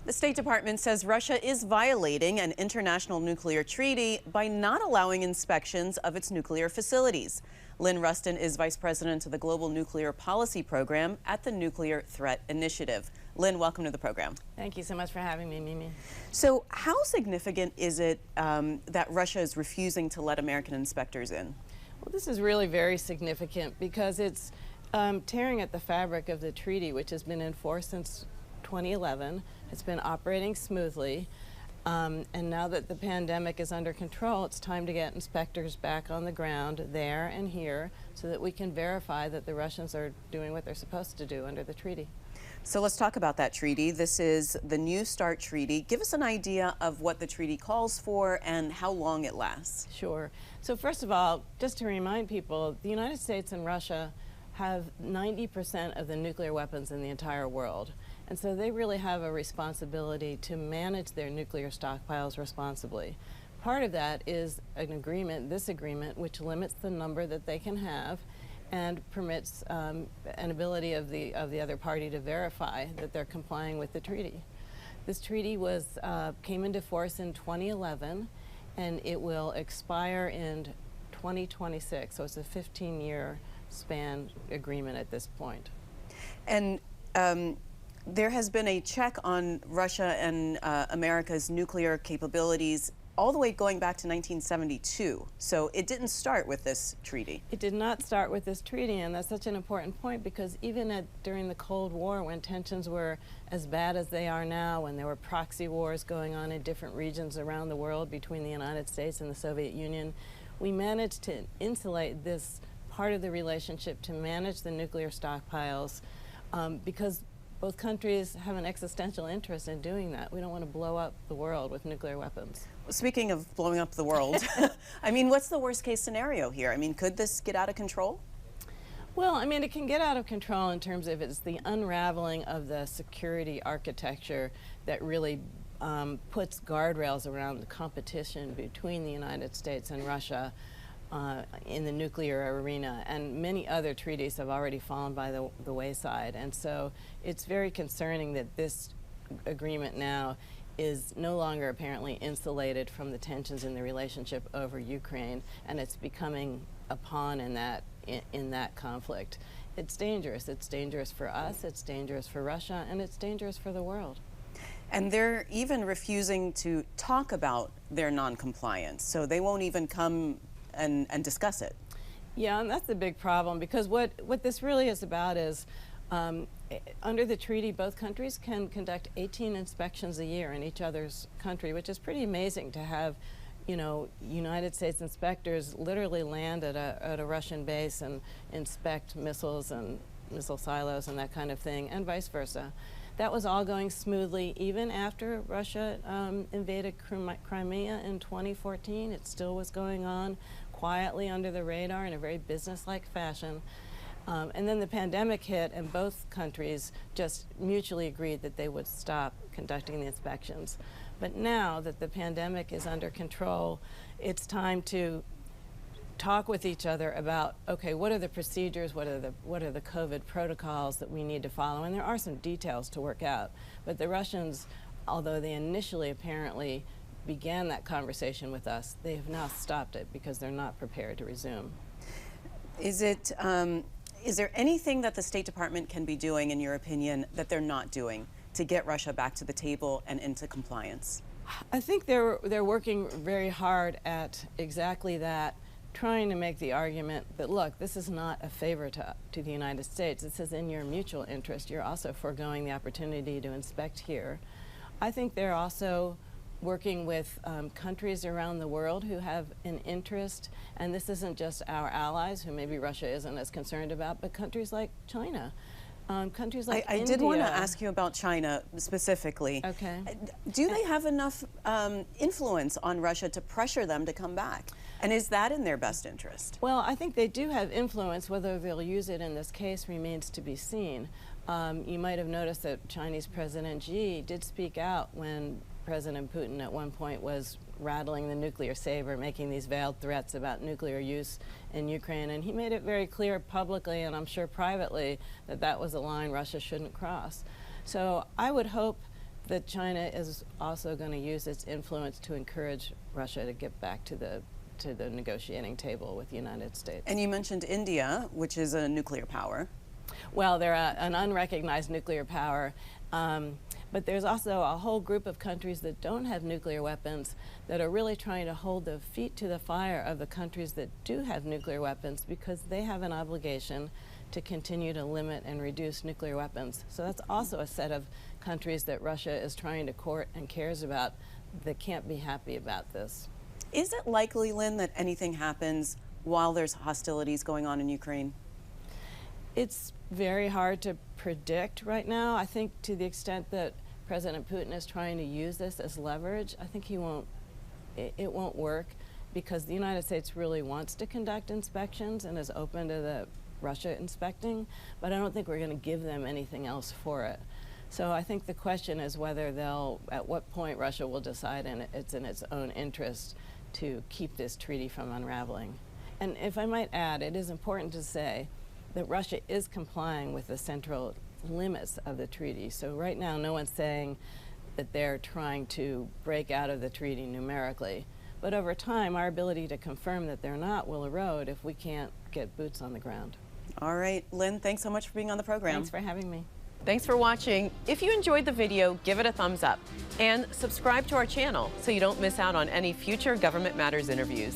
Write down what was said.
The State Department says Russia is violating an international nuclear treaty by not allowing inspections of its nuclear facilities. Lynn Rusten is Vice President of the Global Nuclear Policy Program at the Nuclear Threat Initiative. Lynn, welcome to the program. Thank you so much for having me, Mimi. So how significant is it that Russia is refusing to let American inspectors in? Well, this is really very significant because it's tearing at the fabric of the treaty, which has been in force since 2011. It's been operating smoothly. And now that the pandemic is under control, it's time to get inspectors back on the ground there and here so that we can verify that the Russians are doing what they're supposed to do under the treaty. So let's talk about that treaty. This is the New START treaty. Give us an idea of what the treaty calls for and how long it lasts. Sure. So first of all, just to remind people, the United States and Russia have 90% of the nuclear weapons in the entire world. And so they really have a responsibility to manage their nuclear stockpiles responsibly. Part of that is an agreement, this agreement, which limits the number that they can have and permits an ability of the other party to verify that they're complying with the treaty. This treaty came into force in 2011, and it will expire in 2026, so it's a 15-year span agreement at this point. And there has been a check on Russia and America's nuclear capabilities all the way going back to 1972. So it didn't start with this treaty. It did not start with this treaty, and that's such an important point because even during the Cold War, when tensions were as bad as they are now, when there were proxy wars going on in different regions around the world between the United States and the Soviet Union, we managed to insulate this part of the relationship to manage the nuclear stockpiles because both countries have an existential interest in doing that. We don't want to blow up the world with nuclear weapons. Speaking of blowing up the world, I mean, what's the worst case scenario here? I mean, could this get out of control? Well, I mean, it can get out of control in terms of it's the unraveling of the security architecture that really puts guardrails around the competition between the United States and Russia in the nuclear arena, and many other treaties have already fallen by the wayside. And so it's very concerning that this agreement now is no longer apparently insulated from the tensions in the relationship over Ukraine, and it's becoming a pawn in that conflict. It's dangerous. It's dangerous for us, it's dangerous for Russia, and it's dangerous for the world. And they're even refusing to talk about their non-compliance, so they won't even come and discuss it. Yeah, and that's the big problem, because what this really is about is under the treaty, both countries can conduct 18 inspections a year in each other's country, which is pretty amazing to have, you know, United States inspectors literally land at a Russian base and inspect missiles and missile silos and that kind of thing, and vice versa. That was all going smoothly even after Russia invaded Crimea in 2014. It still was going on quietly under the radar in a very business-like fashion. And then the pandemic hit, and both countries just mutually agreed that they would stop conducting the inspections. But now that the pandemic is under control, it's time to talk with each other about, okay, what are the procedures, what are the COVID protocols that we need to follow, and there are some details to work out. But the Russians, although they initially apparently began that conversation with us, they have now stopped it because they're not prepared to resume. Is there anything that the State Department can be doing, in your opinion, that they're not doing to get Russia back to the table and into compliance? I think they're working very hard at exactly that, trying to make the argument that, look, this is not a favor to the United States. This is in your mutual interest. You're also foregoing the opportunity to inspect here. I think they're also working with countries around the world who have an interest, and this isn't just our allies, who maybe Russia isn't as concerned about, but countries like China. Countries like India. I did want to ask you about China specifically. Okay. Do they have enough influence on Russia to pressure them to come back? And is that in their best interest? Well, I think they do have influence. Whether they'll use it in this case remains to be seen. You might have noticed that Chinese President Xi did speak out when President Putin at one point was rattling the nuclear saber, making these veiled threats about nuclear use in Ukraine. And he made it very clear publicly, and I'm sure privately, that that was a line Russia shouldn't cross. So I would hope that China is also going to use its influence to encourage Russia to get back to the negotiating table with the United States. And you mentioned India, which is a nuclear power. Well, they're an unrecognized nuclear power, but there's also a whole group of countries that don't have nuclear weapons that are really trying to hold the feet to the fire of the countries that do have nuclear weapons, because they have an obligation to continue to limit and reduce nuclear weapons. So that's also a set of countries that Russia is trying to court and cares about that can't be happy about this. Is it likely, Lynn, that anything happens while there's hostilities going on in Ukraine? It's very hard to predict right now. I think to the extent that President Putin is trying to use this as leverage, I think it won't work, because the United States really wants to conduct inspections and is open to the Russia inspecting, but I don't think we're going to give them anything else for it. So I think the question is whether at what point Russia will decide it's in its own interest to keep this treaty from unraveling. And if I might add, it is important to say that Russia is complying with the central limits of the treaty. So right now, no one's saying that they're trying to break out of the treaty numerically. But over time, our ability to confirm that they're not will erode if we can't get boots on the ground. All right, Lynn, thanks so much for being on the program. Thanks for having me. Thanks for watching. If you enjoyed the video, give it a thumbs up and subscribe to our channel so you don't miss out on any future Government Matters interviews.